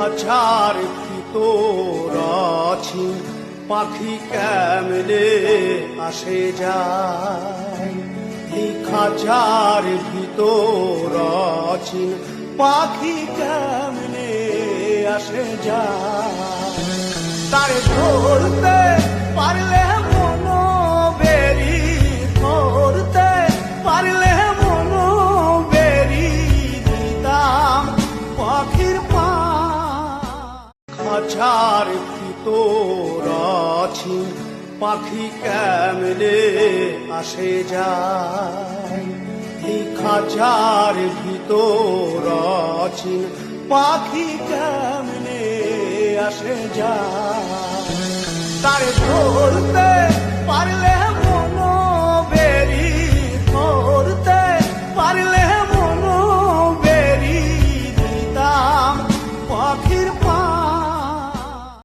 খাঁচার ভিতর আছি পাখি কেমনে আসে যায়। এই খাঁচার ভিতর আছি পাখি কেমনে আসে যায়। তার ধরতে পারলে মন বেরি, ধরতে পারলে মন বেরি দিতাম পাখির পা। খাঁচার ভিতর আছি পাখি কেমনে আসে যায়। এই খাঁচার ভিতর আছি পাখি কেমনে আসে যায়। তার ধরতে পারলে